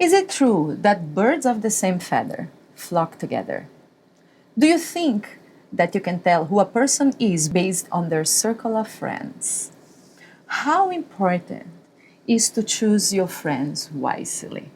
Is it true that birds of the same feather flock together? Do you think that you can tell who a person is based on their circle of friends? How important is to choose your friends wisely?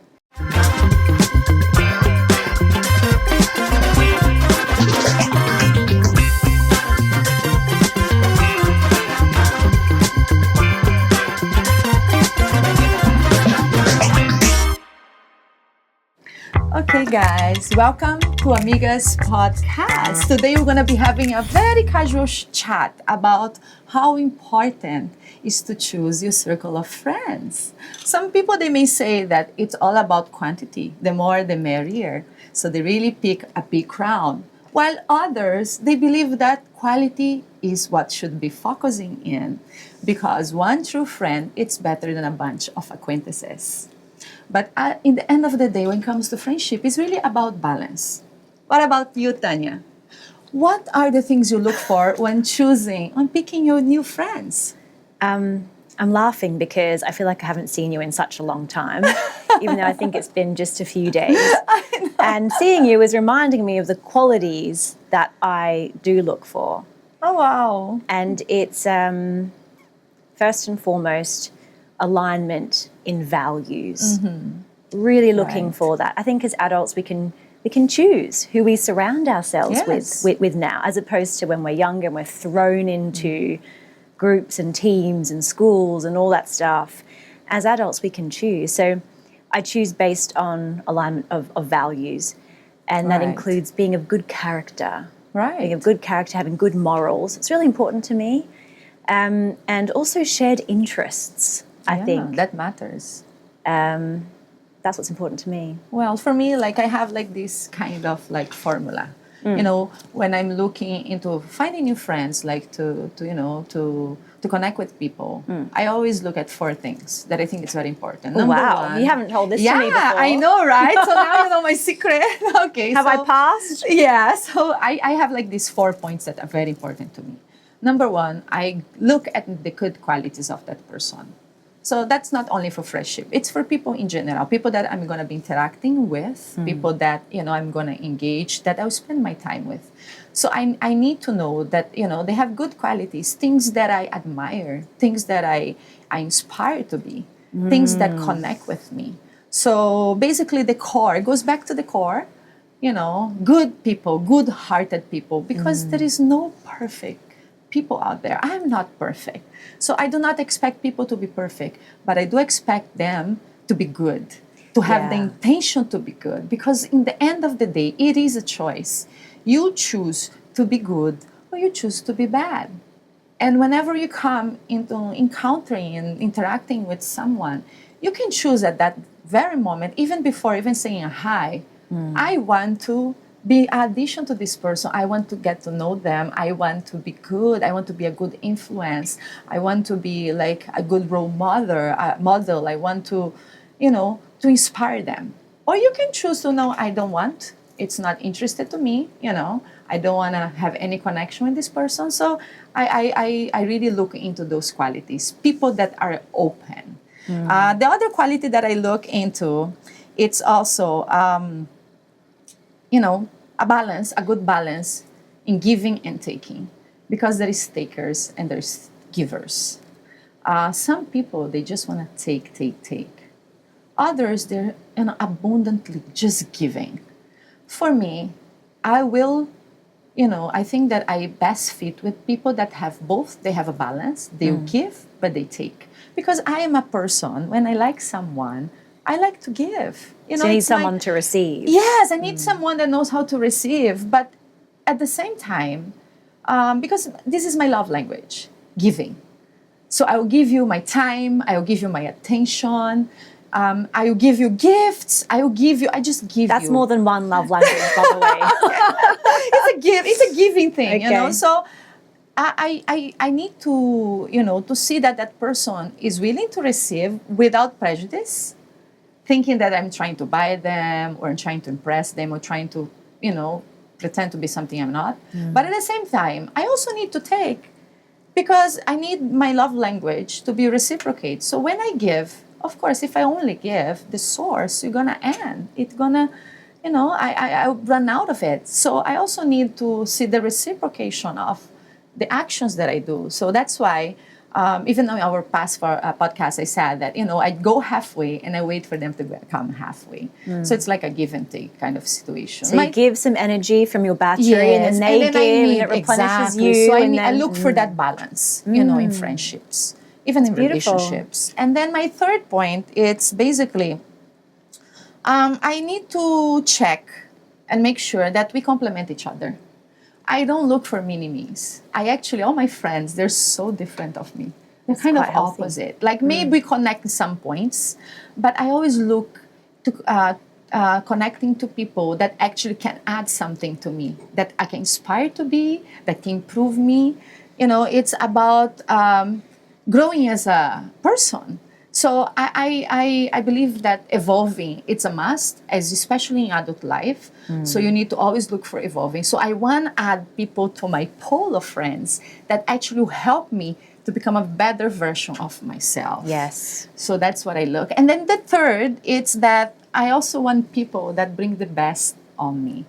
Okay, guys, welcome to Amigas podcast. Today we're going to be having a very casual chat about how important is to choose your circle of friends. Some people, they may say that it's all about quantity. The more, the merrier. So they really pick a big crowd. While others, they believe that quality is what should be focusing in, because one true friend, it's better than a bunch of acquaintances. But in the end of the day, when it comes to friendship, it's really about balance. What about you, Tanya? What are the things you look for when picking your new friends? I'm laughing because I feel like I haven't seen you in such a long time, even though I think it's been just a few days. And seeing you is reminding me of the qualities that I do look for. Oh, wow. And it's first and foremost alignment in values. Really looking for that. I think as adults we can choose who we surround ourselves with now, as opposed to when we're younger and we're thrown into groups and teams and schools and all that stuff. As adults we can choose. So I choose based on alignment of values, and that includes being of good character. Being of good character, having good morals. It's really important to me. And also shared interests. I think that matters. That's what's important to me. Well, for me, I have this kind of formula. You know, when I'm looking into finding new friends, to connect with people, I always look at 4 things that I think is very important. Number one, you haven't told this to me before. Yeah, I know, right? So now you know my secret. Okay. Have I passed? Yeah. So I have these 4 points that are very important to me. Number one, I look at the good qualities of that person. So that's not only for friendship. It's for people in general, people that I'm going to be interacting with, people that, I'm going to engage, that I'll spend my time with. So I need to know that, they have good qualities, things that I admire, things that I inspire to be, things that connect with me. So basically the core, it goes back to the core, good people, good-hearted people, because there is no perfect people out there. I'm not perfect. So I do not expect people to be perfect, but I do expect them to be good, to have the intention to be good. Because in the end of the day, it is a choice. You choose to be good or you choose to be bad. And whenever you come into encountering and interacting with someone, you can choose at that very moment, even before even saying a hi, I want to be addition to this person. I want to get to know them. I want to be good. I want to be a good influence. I want to be a good role model. I want to, to inspire them. Or you can choose to know, I don't want. It's not interested to me. I don't want to have any connection with this person. So I really look into those qualities. People that are open. The other quality that I look into, it's also, a good balance in giving and taking, because there is takers and there's givers. Some people, they just want to take. Others, they're abundantly just giving. For me, I think that I best fit with people that have both. They have a balance. They'll give, but they take. Because I am a person, when I like someone, I like to give. So you need someone to receive. Yes, I need someone that knows how to receive. But at the same time, because this is my love language, giving. So I will give you my time. I will give you my attention. I will give you gifts. I just give you. That's more than one love language, by the way. It's a giving thing, Okay. So I need to, to see that person is willing to receive without prejudice, thinking that I'm trying to buy them or I'm trying to impress them or trying to, pretend to be something I'm not. But at the same time, I also need to take, because I need my love language to be reciprocate. So when I give, of course, if I only give the source, you're gonna end. It's gonna, I run out of it. So I also need to see the reciprocation of the actions that I do. So that's why, even though in our past podcast, I said that, I go halfway and I wait for them to come halfway. So it's like a give and take kind of situation. So you give some energy from your battery, Yes, and then they give, and it replenishes you. So I and look for that balance, in friendships, even in beautiful. relationships. And then my third point, it's basically, I need to check and make sure that we complement each other. I don't look for mini-me's. All my friends, they're so different of me. They're kind of healthy. opposite. Like maybe we connect in some points, but I always look to connecting to people that actually can add something to me, that I can inspire to be, that can improve me. It's about growing as a person. So I believe that evolving, it's a must, as especially in adult life. So you need to always look for evolving. So I want to add people to my pool of friends that actually help me to become a better version of myself. Yes. So that's what I look. And then the third, it's that I also want people that bring the best on me.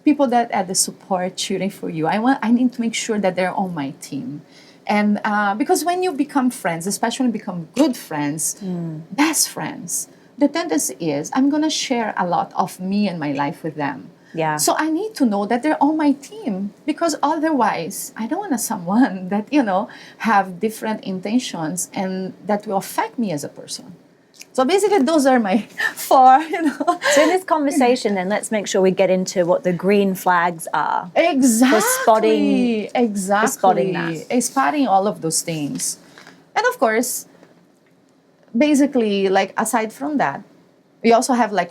People that add the support, cheering for you. I need to make sure that they're on my team. And because when you become friends, especially become good friends, best friends, the tendency is I'm going to share a lot of me and my life with them. Yeah. So I need to know that they're on my team, because otherwise I don't want someone that, have different intentions and that will affect me as a person. So basically, those are my four, So in this conversation, then, let's make sure we get into what the green flags are. Exactly. For spotting that. Spotting all of those things. And of course, basically, like aside from that, we also have like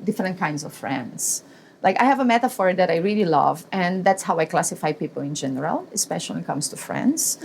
different kinds of friends. Like I have a metaphor that I really love, and that's how I classify people in general, especially when it comes to friends.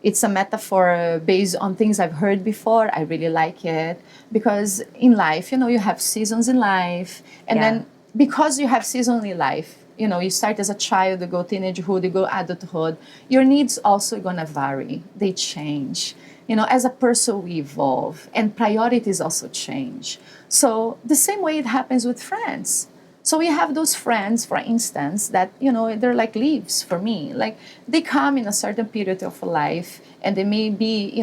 It's a metaphor based on things I've heard before. I really like it because in life, you have seasons in life. And then because you have seasons in life, you start as a child, you go teenagehood, you go adulthood, your needs also going to vary. They change. As a person, we evolve and priorities also change. So the same way it happens with friends. So we have those friends, for instance, that, they're like leaves for me. Like they come in a certain period of life and they may be,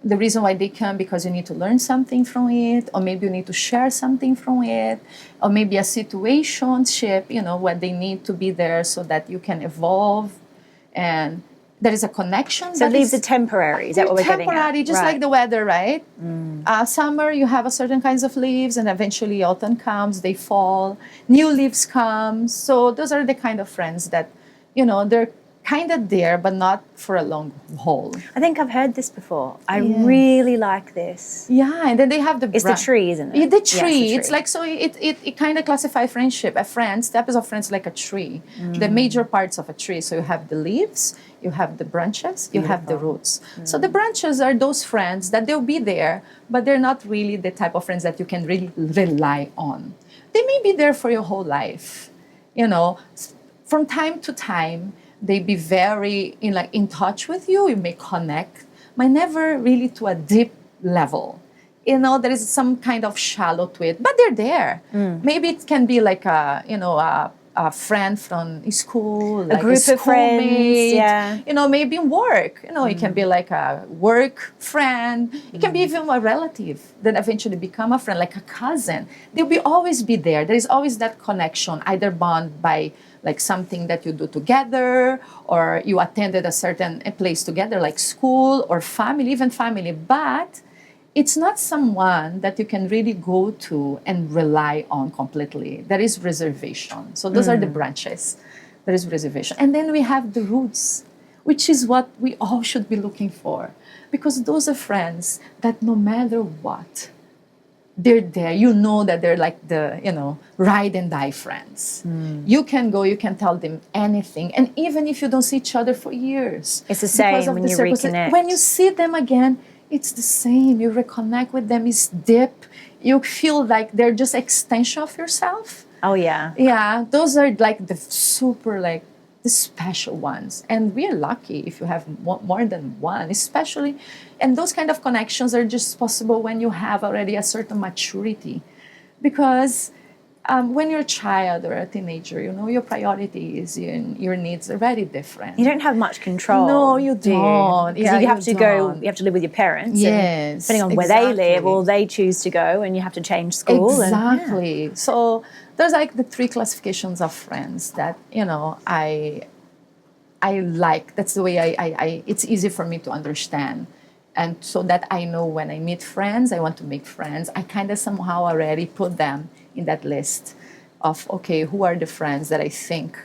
the reason why they come because you need to learn something from it, or maybe you need to share something from it, or maybe a situationship, where they need to be there so that you can evolve and there is a connection. So leaves are temporary. Is that what we're getting at? Temporary, just like the weather, right? Summer, you have a certain kinds of leaves, and eventually autumn comes, they fall, new leaves come. So those are the kind of friends that, they're kind of there, but not for a long haul. I think I've heard this before. I really like this. Yeah, and then they have It's the tree, isn't it? Yeah, the Yeah, tree. It's like, so it kind of classifies friendship. Types of friends like a tree. The major parts of a tree. So you have the leaves, you have the branches, you have the roots. So the branches are those friends that they'll be there, but they're not really the type of friends that you can really rely on. They may be there for your whole life. From time to time, they be very in touch with you. You may connect, but never really to a deep level. There is some kind of shallow to it, but they're there. Maybe it can be like a friend from school, like a group of friends, maybe in work. It can be like a work friend. It can be even a relative that eventually become a friend, like a cousin. They'll always be there. There is always that connection, either bond by like something that you do together, or you attended a certain place together, like school or family, even family. But it's not someone that you can really go to and rely on completely. There is reservation. So those are the branches. There is reservation. And then we have the roots, which is what we all should be looking for. Because those are friends that no matter what, they're there. That they're like the, ride and die friends. You can go, you can tell them anything. And even if you don't see each other for years. It's the same when you reconnect. When you see them again, it's the same. You reconnect with them. It's deep. You feel like they're just extension of yourself. Oh, yeah. Yeah, those are like the super the special ones. And we're lucky if you have more than one, especially, and those kind of connections are just possible when you have already a certain maturity. Because when you're a child or a teenager, you know, your priorities and your needs are very different. You don't have much control. No, you do you? don't. 'Cause Yeah, you have to go. don't. You have to live with your parents. Yes, and depending on where they live, or they choose to go, and you have to change school. Exactly. So there's like the 3 classifications of friends that, you know, I like. That's the way I it's easy for me to understand. And so that I know when I meet friends, I want to make friends. I kind of somehow already put them in that list of, okay, who are the friends that I think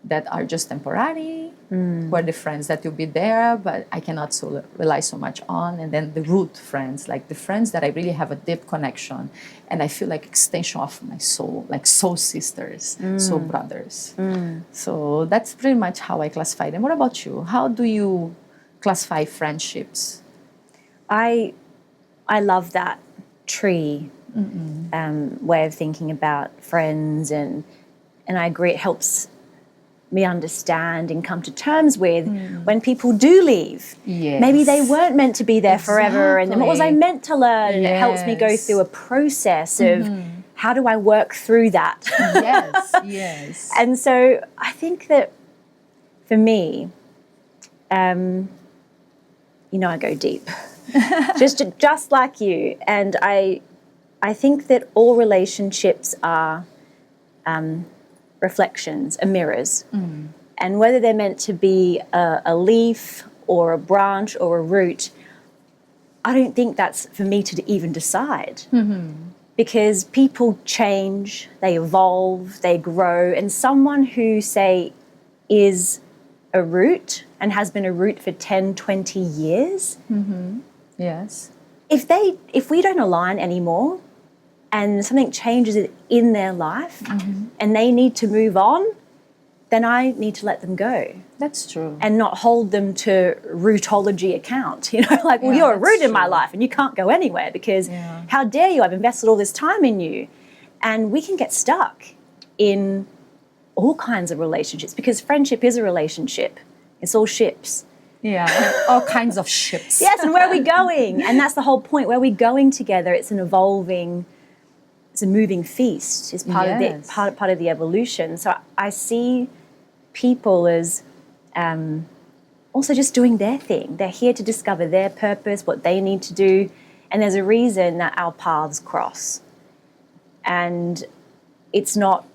that are just temporary, who are the friends that will be there, but I cannot rely so much on. And then the root friends, like the friends that I really have a deep connection and I feel like extension of my soul, like soul sisters, soul brothers. So that's pretty much how I classify them. What about you? How do you classify friendships? I love that tree way of thinking about friends, and I agree it helps me understand and come to terms with when people do leave. Yes. Maybe they weren't meant to be there forever, and then what was I meant to learn? And it helps me go through a process of how do I work through that? Yes, yes. And so I think that for me, you know, I go deep. just like you, and I think that all relationships are reflections, are mirrors, and whether they're meant to be a leaf or a branch or a root, I don't think that's for me to even decide, because people change, they evolve, they grow, and someone who, say, is a root and has been a root for 10, 20 years. Yes. If we don't align anymore and something changes in their life and they need to move on, then I need to let them go. That's true. And not hold them to rootology account. You know, like, well, you're a root in my life and you can't go anywhere because how dare you? I've invested all this time in you. And we can get stuck in all kinds of relationships because friendship is a relationship. It's all ships. Yeah, all kinds of ships. Yes, and where are we going? And that's the whole point. Where are we going together? It's an evolving, it's a moving feast. It's part of the part of the evolution. So I see people as also just doing their thing. They're here to discover their purpose, what they need to do, and there's a reason that our paths cross. And it's not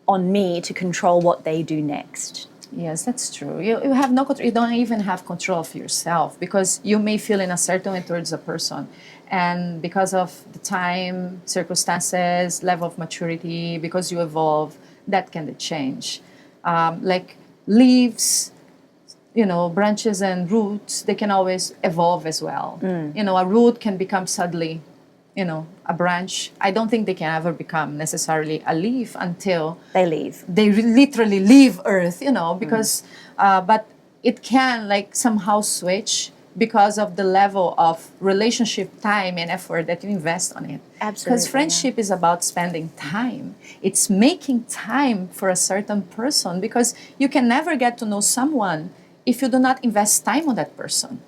on me to control what they do next. Yes, that's true. You have no control. You don't even have control of yourself because you may feel in a certain way towards a person. And because of the time, circumstances, level of maturity, because you evolve, that can change. Like leaves, you know, branches and roots, they can always evolve as well. You know, a root can become suddenly, you know, a branch. I don't think they can ever become necessarily a leaf until they leave. They literally leave Earth, you know, because, but it can like somehow switch because of the level of relationship time and effort that you invest on it. Absolutely. Because friendship is about spending time. It's making time for a certain person because you can never get to know someone if you do not invest time on that person.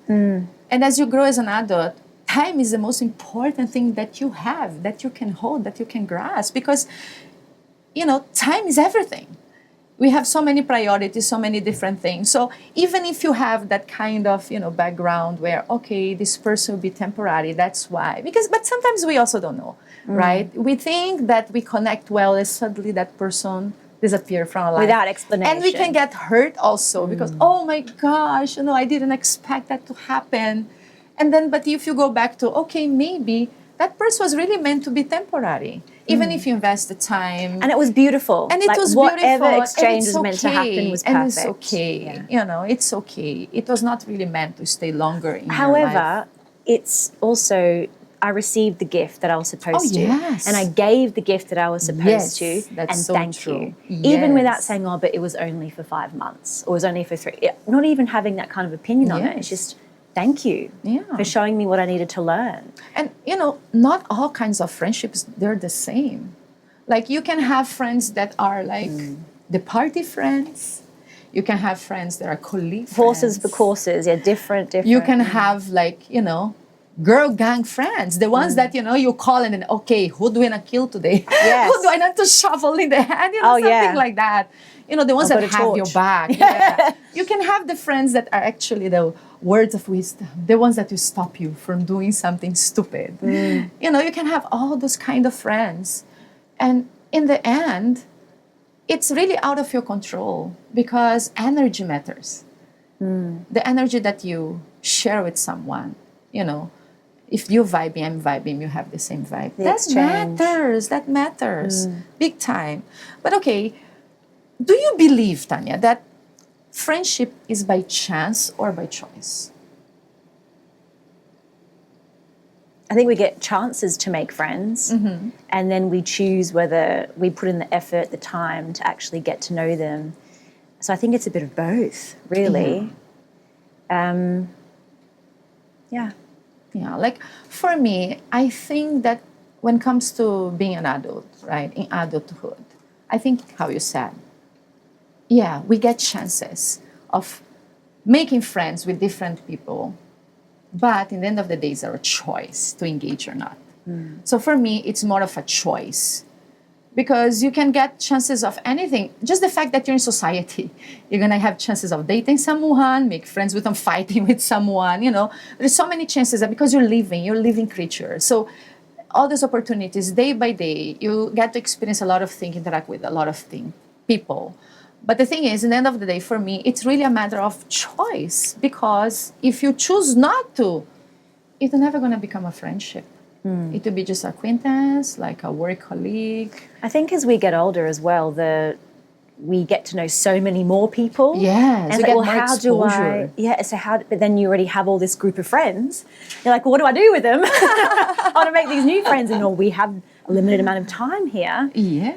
And as you grow as an adult, time is the most important thing that you have, that you can hold, that you can grasp. Because, you know, time is everything. We have so many priorities, so many different things. So even if you have that kind of, you know, background where, okay, this person will be temporary, that's why. But sometimes we also don't know, right? We think that we connect well and suddenly that person disappear from our life. Without explanation. And we can get hurt also because, oh my gosh, you know, I didn't expect that to happen. And then, but if you go back to, okay, maybe that person was really meant to be temporary, even if you invest the time. And it was beautiful. And it like, was whatever beautiful. exchange was meant to happen was perfect. And it's okay. You know, it's okay. It was not really meant to stay longer in your life. However, it's also, I received the gift that I was supposed to. Yes. And I gave the gift that I was supposed to. That's and so thank true. you. Even without saying, oh, but it was only for 5 months. Or it was only for 3. Not even having that kind of opinion on it. It's just, thank you for showing me what I needed to learn. And, you know, not all kinds of friendships, they're the same. Like, you can have friends that are like the party friends. You can have friends that are colleague Horses for friends. courses, yeah, different. You can have like, girl gang friends, the ones that, you call and then, okay, who do I not kill today? Yes. Who do I not to shovel in the hand? Oh, Something yeah. like that. The ones I've that got a have your torch. back. Yeah. You can have the friends that are actually the words of wisdom, the ones that will stop you from doing something stupid. You can have all those kind of friends. And in the end, it's really out of your control because energy matters. The energy that you share with someone, if you're vibing, I'm vibing, you have the same vibe. That matters. Big time. But okay, do you believe, Tanya, that friendship is by chance or by choice? I think we get chances to make friends, and then we choose whether we put in the effort, the time to actually get to know them. So I think it's a bit of both, really. Yeah. Yeah, like for me, I think that when it comes to being an adult, right, in adulthood, I think how you said, yeah, we get chances of making friends with different people, but in the end of the day, it's our choice to engage or not. So for me, it's more of a choice because you can get chances of anything. Just the fact that you're in society, you're going to have chances of dating someone, make friends with them, fighting with someone, There's so many chances that because you're a living creature. So all these opportunities, day by day, you get to experience a lot of things, interact with a lot of people. But the thing is, in the end of the day, for me, it's really a matter of choice because if you choose not to, it's never going to become a friendship. It will be just acquaintance, like a work colleague. I think as we get older as well, we get to know so many more people. Yes, and you get more exposure. But then you already have all this group of friends. You're like, well, what do I do with them? I want to make these new friends, and we have a limited amount of time here. Yes.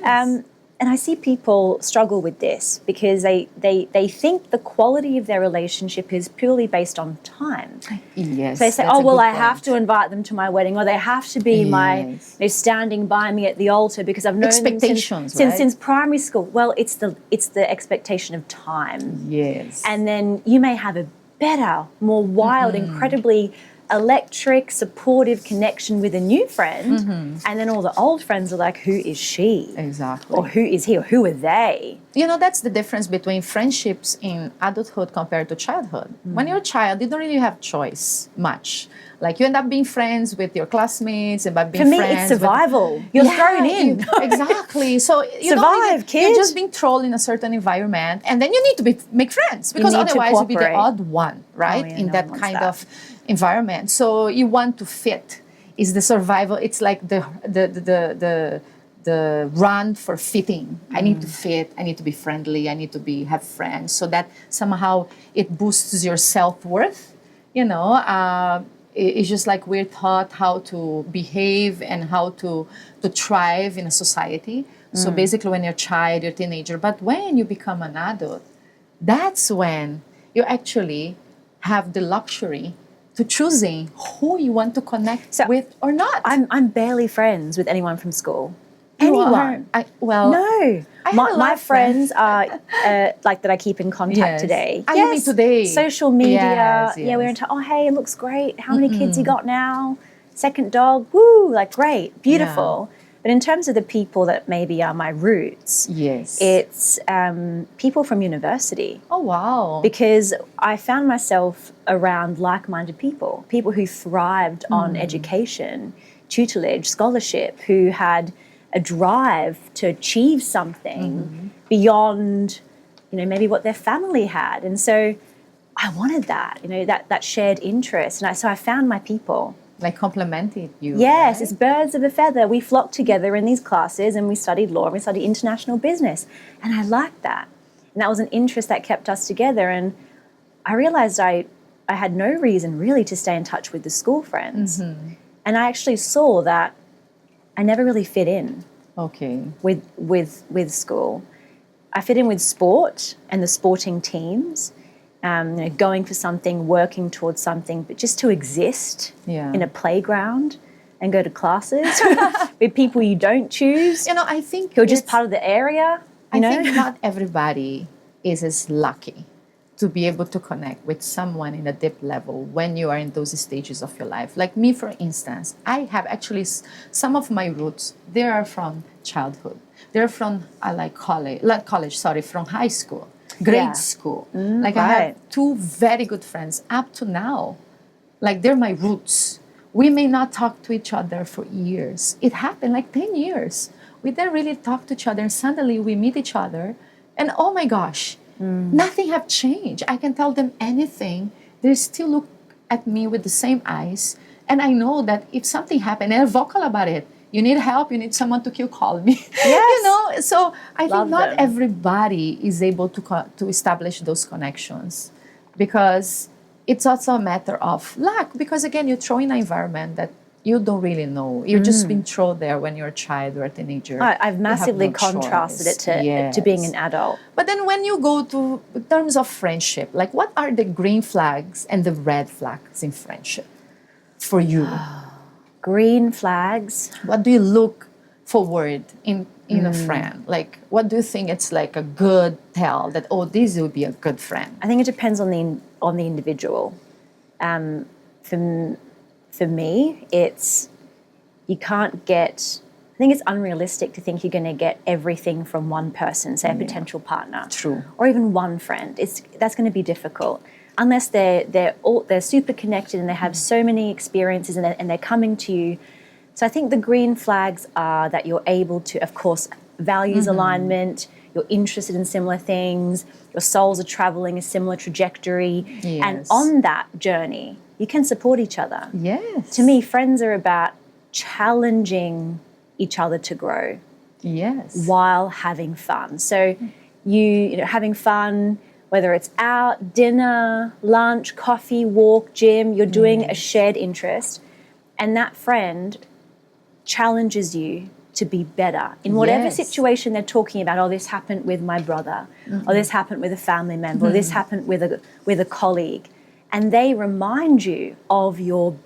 And I see people struggle with this because they think the quality of their relationship is purely based on time. Yes. So they say, I have to invite them to my wedding, or they have to be my standing by me at the altar because I've known expectations, them right? since primary school. Well, it's the expectation of time. Yes. And then you may have a better, more wild, incredibly electric, supportive connection with a new friend, and then all the old friends are like, who is she? Exactly. Or who is he? Or who are they? That's the difference between friendships in adulthood compared to childhood. When you're a child, you don't really have choice much. Like you end up being friends with your classmates and by being For me, friends. it's survival. You're thrown in. Exactly. So you survive, kid. You're just being thrown in a certain environment, and then you need to make friends because otherwise you'll be the odd one, right? In that kind of environment. So you want to fit. Is the survival? It's like the run for fitting. I need to fit. I need to be friendly. I need to have friends, so that somehow it boosts your self-worth. It's just like we're taught how to behave and how to thrive in a society. So basically, when you're a child, you're a teenager, but when you become an adult, that's when you actually have the luxury to choosing who you want to connect with or not. I'm barely friends with anyone from school. Anyone? No. My friends are like that I keep in contact today. You mean today? Social media. Yes. Yeah, we're into, hey, it looks great. How many kids you got now? Second dog. Woo, like great, beautiful. But in terms of the people that maybe are my roots, it's people from university. Oh, wow. Because I found myself around like-minded people who thrived on education, tutelage, scholarship, who had a drive to achieve something beyond, maybe what their family had. And so I wanted that, that shared interest. And so I found my people. Like complemented you. Yes, right? It's birds of a feather. We flocked together in these classes and we studied law and we studied international business. And I liked that. And that was an interest that kept us together. And I realized I had no reason really to stay in touch with the school friends. And I actually saw that I never really fit in with school. I fit in with sport and the sporting teams. Going for something, working towards something, but just to exist in a playground and go to classes with people you don't choose. I think who are just part of the area. I think not everybody is lucky to be able to connect with someone in a deep level when you are in those stages of your life. Like me, for instance, I have actually some of my roots, they are from childhood. They're from from high school, grade school. Like I have two very good friends up to now. Like they're my roots. We may not talk to each other for years. It happened like 10 years. We didn't really talk to each other and suddenly we meet each other and oh my gosh, nothing have changed. I can tell them anything. They still look at me with the same eyes. And I know that if something happened, and they're vocal about it, you need help, you need someone to call me. Yes. So I think not them. everybody is able to establish those connections because it's also a matter of luck. Because again, you throw in an environment that you don't really know. You've just been thrown there when you're a child or a teenager. I've massively contrasted it to being an adult. But then when you go to terms of friendship, like what are the green flags and the red flags in friendship for you? Green flags. What do you look forward in a friend? Like, what do you think it's like a good tell that, oh, this would be a good friend? I think it depends on the individual. For me, it's you can't get. I think it's unrealistic to think you're going to get everything from one person, say a potential partner, True, or even one friend. That's going to be difficult unless they're super connected and they have so many experiences and they're coming to you. So I think the green flags are that you're able to, of course, values alignment. You're interested in similar things. Your souls are traveling a similar trajectory, and on that journey, you can support each other. Yes. To me, friends are about challenging each other to grow. Yes. While having fun. So you know, having fun, whether it's out, dinner, lunch, coffee, walk, gym, you're doing a shared interest, and that friend challenges you to be better in whatever situation they're talking about. Oh, this happened with my brother, or this happened with a family member, or this happened with a colleague. And they remind you of your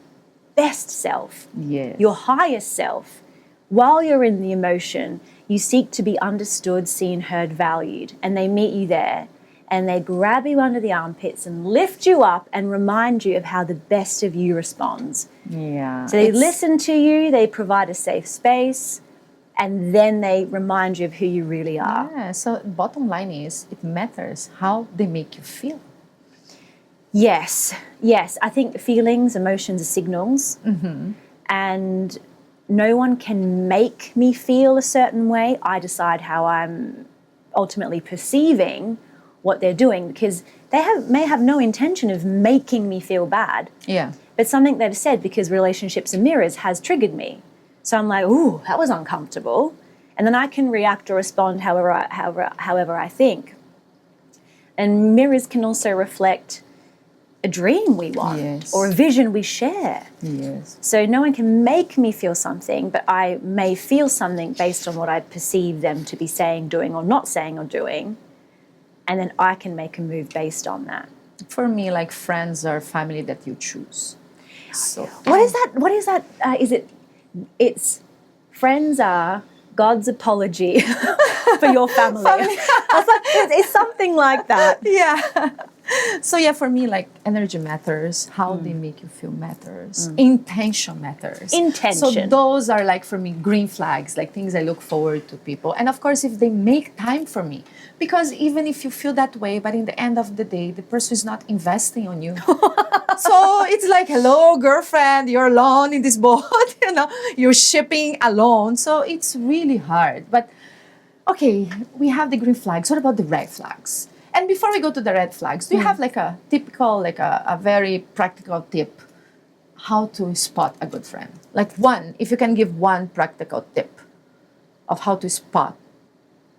best self, your highest self. While you're in the emotion, you seek to be understood, seen, heard, valued. And they meet you there and they grab you under the armpits and lift you up and remind you of how the best of you responds. Yeah. So they listen to you, they provide a safe space, and then they remind you of who you really are. Yeah. So bottom line is, it matters how they make you feel. Yes. I think feelings, emotions are signals, and no one can make me feel a certain way. I decide how I'm ultimately perceiving what they're doing, because they may have no intention of making me feel bad. Yeah. But something they've said, because relationships are mirrors, has triggered me. So I'm like, ooh, that was uncomfortable. And then I can react or respond however I think. And mirrors can also reflect a dream we want or a vision we share. Yes. So no one can make me feel something, but I may feel something based on what I perceive them to be saying, doing, or not saying or doing. And then I can make a move based on that. For me, like friends are family that you choose. So what is that? What is that? It's friends are God's apology for your family. It's something like that. Yeah. So yeah, for me, like energy matters. How they make you feel matters. Intention matters. So those are like for me green flags, like things I look forward to people. And of course, if they make time for me, because even if you feel that way, but in the end of the day, the person is not investing on you. So it's like, hello, girlfriend, you're alone in this boat. You're shipping alone. So it's really hard. But okay, we have the green flags. What about the red flags? And before we go to the red flags, do you have like a typical, like a very practical tip how to spot a good friend? Like one, if you can give one practical tip of how to spot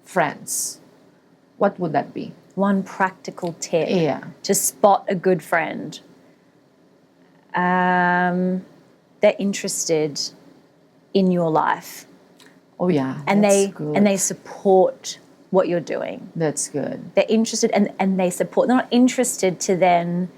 friends, what would that be? One practical tip to spot a good friend. They're interested in your life. Oh yeah, and they support what you're doing. That's good. They're interested and they support. They're not interested to then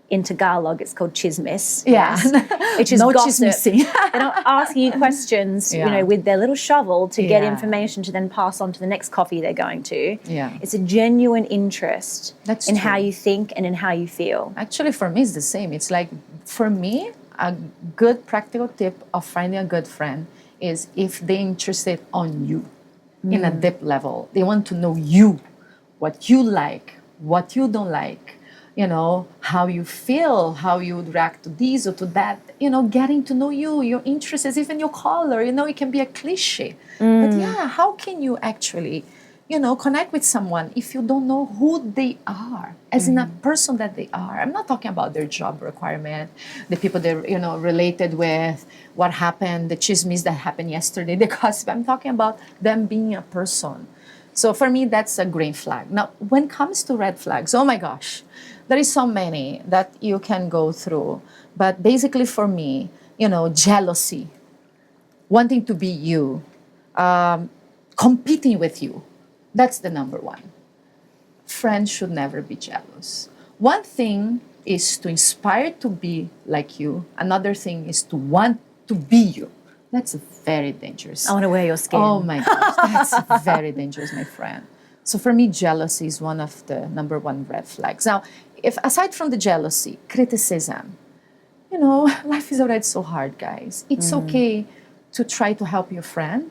in Tagalog, it's called chismis. Yeah. Yes, which is No gossip. chismissing. They're not asking you questions, you know, with their little shovel to get Yeah. information to then pass on to the next coffee they're going to. Yeah. It's a genuine interest That's in true. how you think and in how you feel. Actually, for me, it's the same. It's like, for me, a good practical tip of finding a good friend is if they're interested on you in a deep level. They want to know you, what you like, what you don't like, you know, how you feel, how you would react to this or to that, you know, getting to know you, your interests, even your color, you know, it can be a cliche. But yeah, how can you actually, you know, connect with someone if you don't know who they are, as in a person that they are? I'm not talking about their job requirement, the people they're, you know, related with, what happened, the chismes that happened yesterday, the gossip. I'm talking about them being a person. So for me, that's a green flag. Now, when it comes to red flags, oh my gosh, there is so many that you can go through. But basically for me, you know, jealousy, wanting to be you, competing with you, that's the number one. Friends should never be jealous. One thing is to inspire to be like you. Another thing is to want to be you. That's very dangerous. I want to wear your skin. Oh my gosh, that's very dangerous, my friend. So for me, jealousy is one of the number one red flags. Now, if aside from the jealousy, criticism, you know, life is already so hard, guys. It's okay to try to help your friend.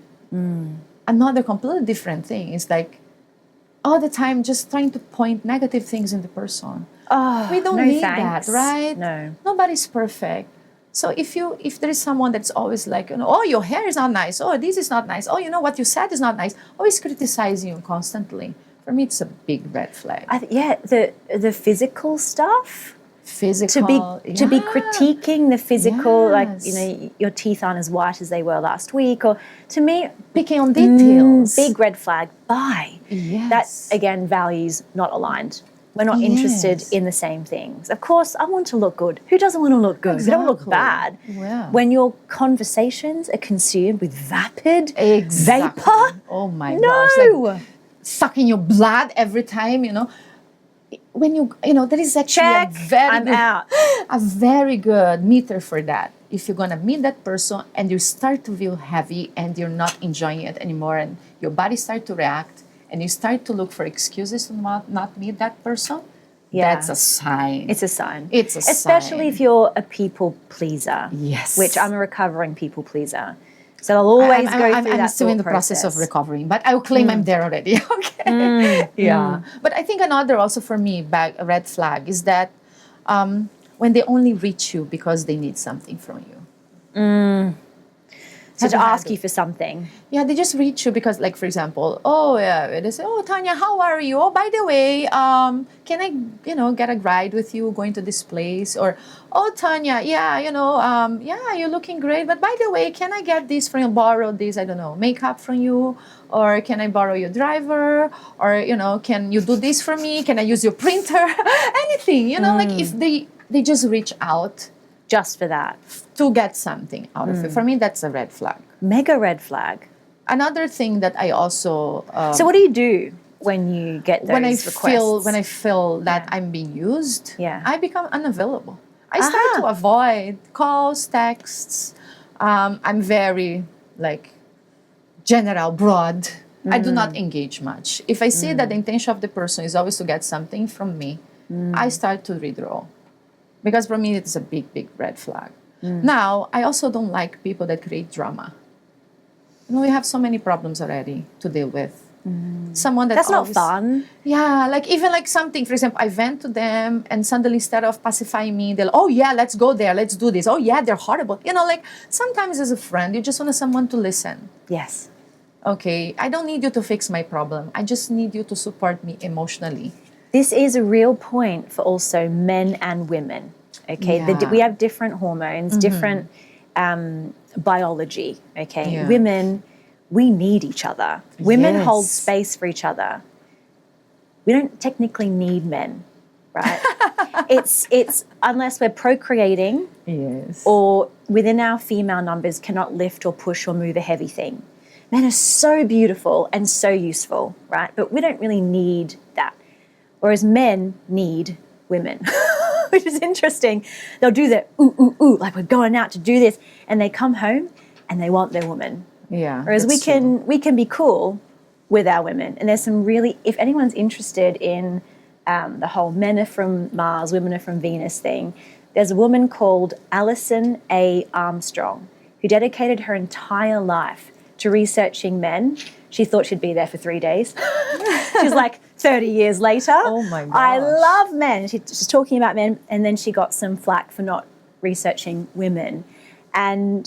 Another completely different thing is like all the time just trying to point negative things in the person. Oh, We don't no need thanks. that, right? No. Nobody's perfect. So if there is someone that's always like, you know, oh, your hair is not nice. Oh, this is not nice. Oh, you know what you said is not nice. Always criticizing you constantly. For me, it's a big red flag. The physical stuff. Physical. To be critiquing the physical, like, you Yes. know, your teeth aren't as white as they were last week, or to me, Picking on details. big red flag. Bye. Yes. That again, values not aligned. We're not interested Yes. in the same things. Of course, I want to look good. Who doesn't want to look good? We don't look Exactly. bad. Yeah. When your conversations are consumed with vapid Exactly. vapor, Oh my no. gosh. Like sucking your blood every time, you know. When you know, there is actually Check. a very I'm good, out. a very good meter for that. If you're gonna meet that person and you start to feel heavy and you're not enjoying it anymore, and your body start to react, and you start to look for excuses to not meet that person, that's a sign. It's a sign. It's a Especially sign. if you're a people pleaser. Yes. Which I'm a recovering people pleaser. So I'll always go through that I'm still in the thought process of process. recovering, but I will claim I'm there already. Okay. Yeah. But I think another also for me, a red flag is that when they only reach you because they need something from you. So Have to you had ask you it? for something. Yeah, they just reach you because, like, for example, oh yeah, they say, oh Tanya, how are you? Oh, by the way, can I, you know, get a ride with you going to this place? Or, oh Tanya, yeah, you know, yeah, you're looking great, but by the way, can I get this from you? Borrow this, I don't know, makeup from you? Or can I borrow your driver? Or, you know, can you do this for me? Can I use your printer? Anything, you know, like if they just reach out Just for that. to get something out of it. For me, that's a red flag. Mega red flag. Another thing that I also So what do you do when you get those requests? when I feel that Yeah. I'm being used, Yeah. I become unavailable. I start to avoid calls, texts. I'm very like general, broad. I do not engage much. If I see that the intention of the person is always to get something from me, I start to withdraw. Because for me, it's a big, big red flag. Now, I also don't like people that create drama. You know, we have so many problems already to deal with. Someone That's not fun. Yeah, like even like something, for example, I vent to them and suddenly instead of pacifying me, they'll, oh yeah, let's go there, let's do this. Oh yeah, they're horrible. You know, like sometimes as a friend, you just want someone to listen. Yes. Okay, I don't need you to fix my problem. I just need you to support me emotionally. This is a real point for also men and women. Okay, Yeah. we have different hormones, different biology. Okay, Yeah. women, we need each other. Women Yes. hold space for each other. We don't technically need men, right? it's unless we're procreating Yes. or within our female numbers cannot lift or push or move a heavy thing. Men are so beautiful and so useful, right? But we don't really need that. Whereas men need women. which is interesting. They'll do the ooh, ooh, ooh, like we're going out to do this. And they come home and they want their woman. Yeah. Whereas we can be cool with our women. And there's some really, if anyone's interested in the whole men are from Mars, women are from Venus thing, there's a woman called Alison A. Armstrong who dedicated her entire life to researching men. She thought she'd be there for 3 days. She's like 30 years later. Oh my gosh. I love men. She's talking about men, and then she got some flack for not researching women. And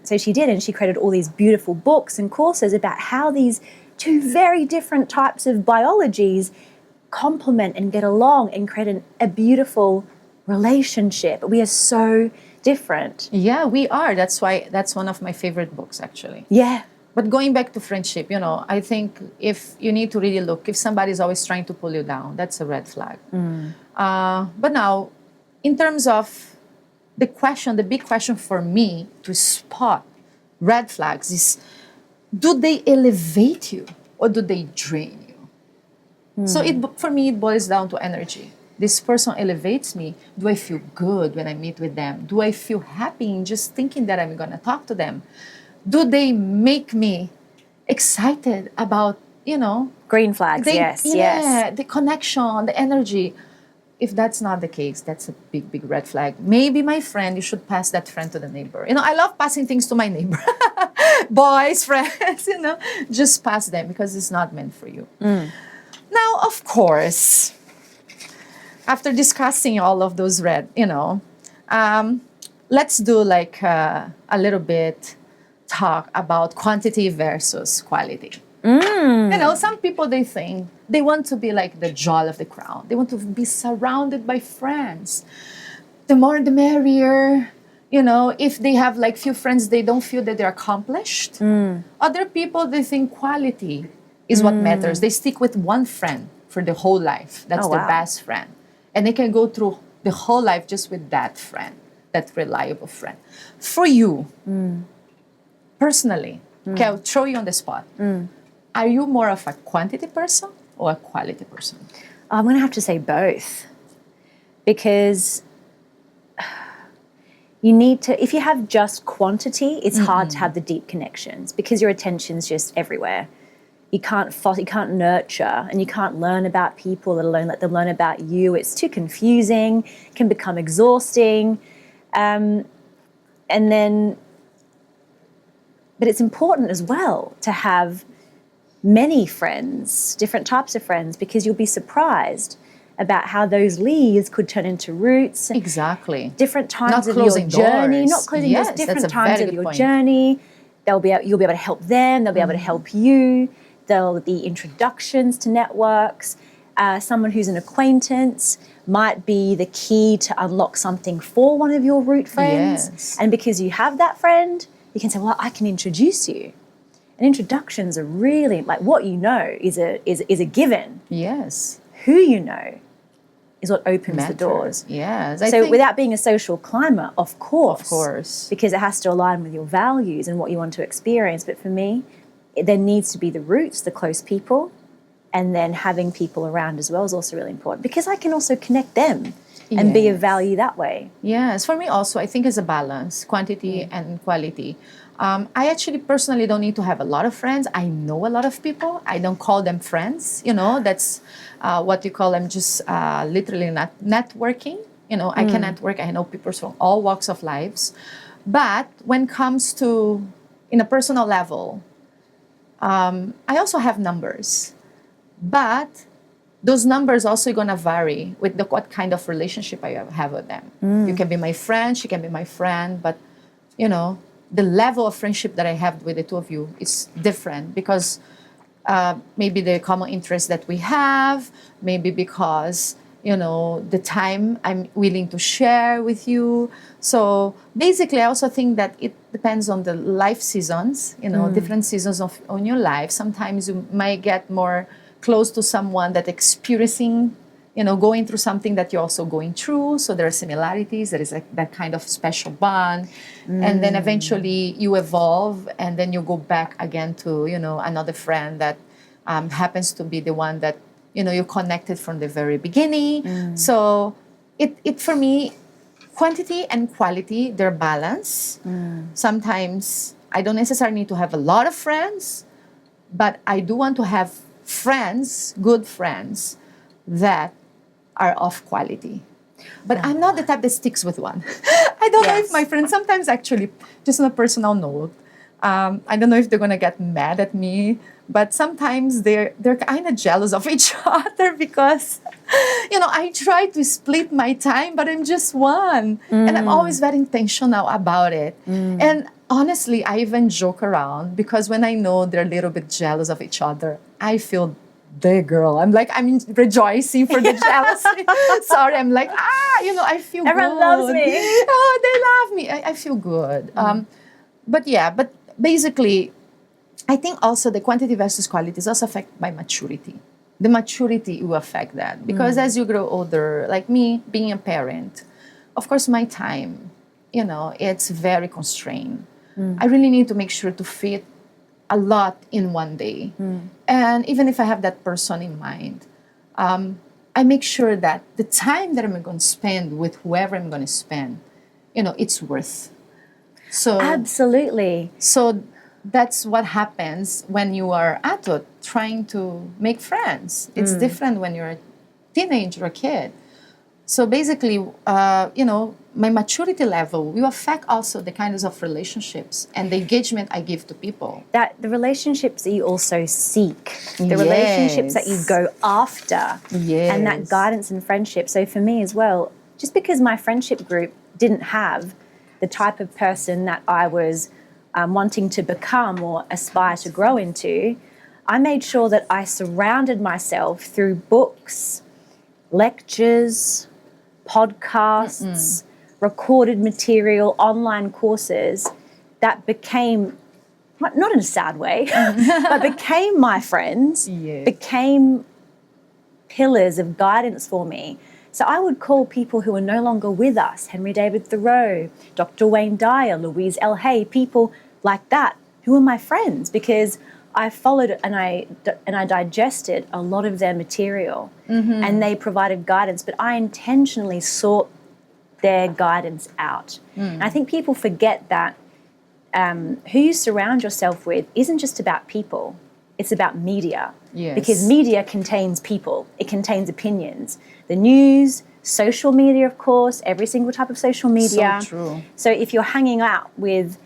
so she did, and she created all these beautiful books and courses about how these two very different types of biologies complement and get along and create a beautiful relationship. We are so different. Yeah, we are. That's why that's one of my favorite books, actually. Yeah. But going back to friendship, I think if you need to really look, if somebody's always trying to pull you down, that's a red flag. But now, in terms of the big question for me to spot red flags is, do they elevate you or do they drain you? So for me, it boils down to energy. This person elevates me. Do I feel good when I meet with them? Do I feel happy in just thinking that I'm going to talk to them? Do they make me excited about, green flags, yes. the connection, the energy? If that's not the case, that's a big, big red flag. Maybe my friend, you should pass that friend to the neighbor. I love passing things to my neighbor. Boys, friends, just pass them because it's not meant for you. Now, of course, after discussing all of those let's do like a little bit talk about quantity versus quality. Some people, they think they want to be like the jewel of the crown. They want to be surrounded by friends. The more the merrier. If they have like few friends, they don't feel that they're accomplished. Other people, they think quality is what matters. They stick with one friend for the whole life. That's their best friend. And they can go through the whole life just with that friend, that reliable friend. For you, personally, okay, I'll throw you on the spot. Are you more of a quantity person or a quality person? I'm going to have to say both. Because you need to, if you have just quantity, it's hard to have the deep connections because your attention's just everywhere. You can't nurture, and you can't learn about people, let alone let them learn about you. It's too confusing, can become exhausting. But it's important as well to have many friends, different types of friends, because you'll be surprised about how those leaves could turn into roots. Exactly. Different times of your journey, not closing doors, different times of your journey. You'll be able to help them, they'll be able to help you. There'll be introductions to networks. Someone who's an acquaintance might be the key to unlock something for one of your root friends. Yes. And because you have that friend, you can say, well, I can introduce you. And introductions are really, like, what you know is a given. Yes. Who you know is what opens the doors. Yes. So without being a social climber, of course. Of course. Because it has to align with your values and what you want to experience. But for me, there needs to be the roots, the close people, and then having people around as well is also really important because I can also connect them and be of value that way. Yes, for me also, I think it's a balance, quantity and quality. I actually personally don't need to have a lot of friends. I know a lot of people. I don't call them friends. That's what you call them, just literally not networking. I can network. I know people from all walks of lives. But when it comes to, in a personal level, I also have numbers. But those numbers also going to vary with what kind of relationship I have with them. You can be my friend, she can be my friend, but, the level of friendship that I have with the two of you is different because maybe the common interest that we have, maybe because, the time I'm willing to share with you. So basically, I also think that it depends on the life seasons, different seasons on your life. Sometimes you might get more close to someone that experiencing, going through something that you're also going through. So there are similarities. There is that kind of special bond. And then eventually you evolve and then you go back again to, another friend that happens to be the one that, you connected from the very beginning. So it for me, quantity and quality, they're balanced. Sometimes I don't necessarily need to have a lot of friends, but I do want to have friends, good friends, that are of quality. But I'm not the type that sticks with one. I don't know if my friends, sometimes actually, just on a personal note, I don't know if they're gonna get mad at me, but sometimes they're kind of jealous of each other because, I try to split my time, but I'm just one, and I'm always very intentional about it. And honestly, I even joke around because when I know they're a little bit jealous of each other, I feel the girl. I'm rejoicing for the jealousy. Sorry, I'm like, I feel Everyone good. loves me. Oh, they love me. I feel good. But basically, I think also the quantity versus quality is also affected by maturity. The maturity will affect that because as you grow older, like me being a parent, of course, my time, it's very constrained. I really need to make sure to fit a lot in one day. And even if I have that person in mind, I make sure that the time that I'm going to spend with whoever I'm going to spend, it's worth. So Absolutely. So that's what happens when you are adult trying to make friends. It's different when you're a teenager or a kid. So basically, my maturity level will affect also the kinds of relationships and the engagement I give to people. That the relationships that you also seek, the relationships that you go after, and that guidance and friendship. So for me as well, just because my friendship group didn't have the type of person that I was wanting to become or aspire to grow into, I made sure that I surrounded myself through books, lectures, podcasts, recorded material, online courses that became, not in a sad way, but became my friends, became pillars of guidance for me. So I would call people who are no longer with us, Henry David Thoreau, Dr. Wayne Dyer, Louise L. Hay, people like that who are my friends because I followed and I digested a lot of their material and they provided guidance, but I intentionally sought their guidance out. And I think people forget that who you surround yourself with isn't just about people, it's about media. Because media contains people, it contains opinions. The news, social media, of course, every single type of social media. So true. So if you're hanging out with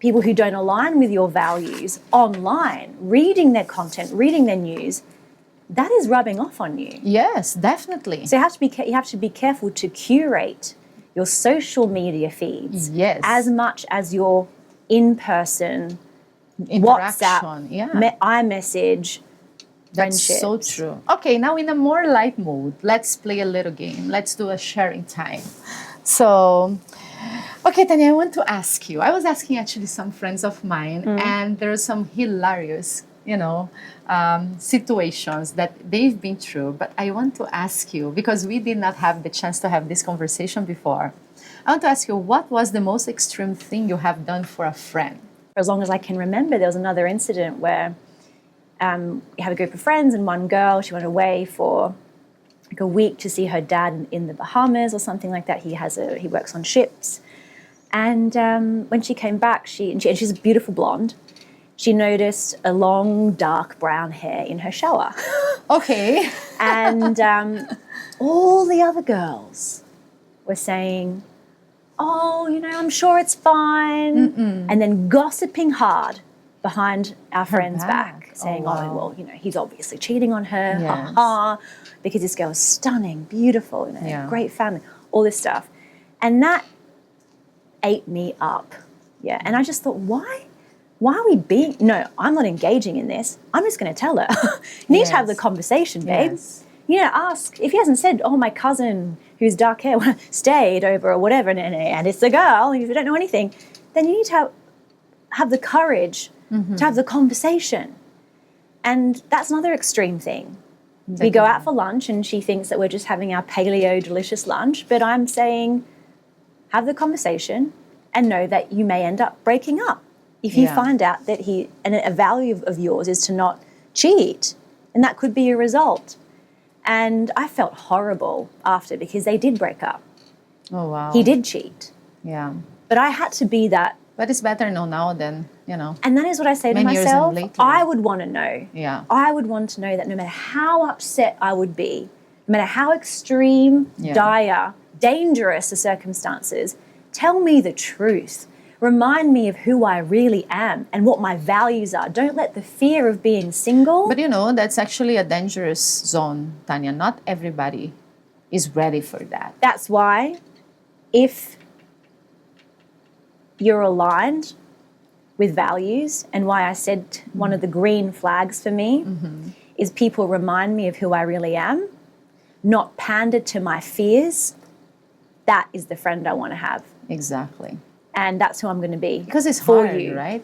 people who don't align with your values online, reading their content, reading their news, that is rubbing off on you. Yes, definitely. So you have to be careful to curate your social media feeds as much as your in-person WhatsApp, iMessage, That's friendships. so true. Okay, now in a more light mode, let's play a little game. Let's do a sharing time. So, okay, Tanya, I want to ask you. I was asking actually some friends of mine, and there are some hilarious, situations that they've been through. But I want to ask you, because we did not have the chance to have this conversation before, I want to ask you, what was the most extreme thing you have done for a friend? For as long as I can remember, there was another incident where we had a group of friends and one girl, she went away for like a week to see her dad in the Bahamas or something like that. He works on ships. And when she came back, and she's a beautiful blonde, she noticed a long, dark brown hair in her shower. Okay. And all the other girls were saying, oh, I'm sure it's fine. And then gossiping hard behind our friend's back, saying, well, he's obviously cheating on her, because this girl is stunning, beautiful, great family, all this stuff. And that ate me up. And I just thought, why are we being, no, I'm not engaging in this. I'm just going to tell her. You need to have the conversation, babe. Ask. If he hasn't said, oh, my cousin who's dark hair stayed over or whatever, and it's a girl, and if you don't know anything, then you need to have the courage to have the conversation. And that's another extreme thing. We go out for lunch and she thinks that we're just having our paleo delicious lunch, but I'm saying have the conversation and know that you may end up breaking up if you find out that a value of yours is to not cheat, and that could be a result. And I felt horrible after because they did break up. Oh, wow. He did cheat. Yeah. But I had to be that. But it's better now than, And that is what I say to many years myself. later. I would want to know. Yeah. I would want to know that no matter how upset I would be, no matter how extreme, dire, dangerous the circumstances, tell me the truth. Remind me of who I really am and what my values are. Don't let the fear of being single. But that's actually a dangerous zone, Tanya. Not everybody is ready for that. That's why if you're aligned with values, and why I said one of the green flags for me is people remind me of who I really am, not pander to my fears. That is the friend I want to have. Exactly. And that's who I'm going to be. Because it's for hard, you. right?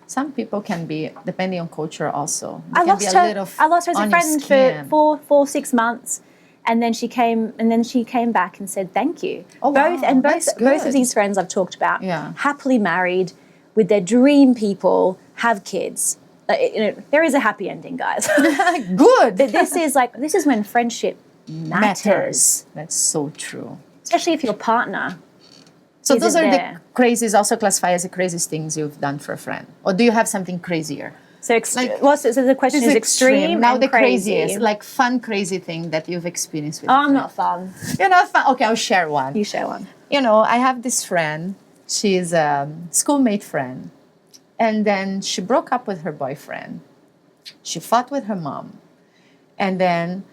Some people can be, depending on culture also. I lost her as a friend for 6 months. And then she came back and said thank you. Oh, both wow. Both of these friends I've talked about, happily married, with their dream people, have kids. There is a happy ending, guys. Good. This is when friendship matters. That's so true. Especially if your partner. So those are there. the crazies, also classify as the craziest things you've done for a friend. Or do you have something crazier? So, so the question is extreme. Now and the crazy. craziest, like fun, crazy thing that you've experienced with. Oh, I'm not fun. You're not fun. Okay, I'll share one. You share one. I have this friend. She's a schoolmate friend, and then she broke up with her boyfriend. She fought with her mom, and then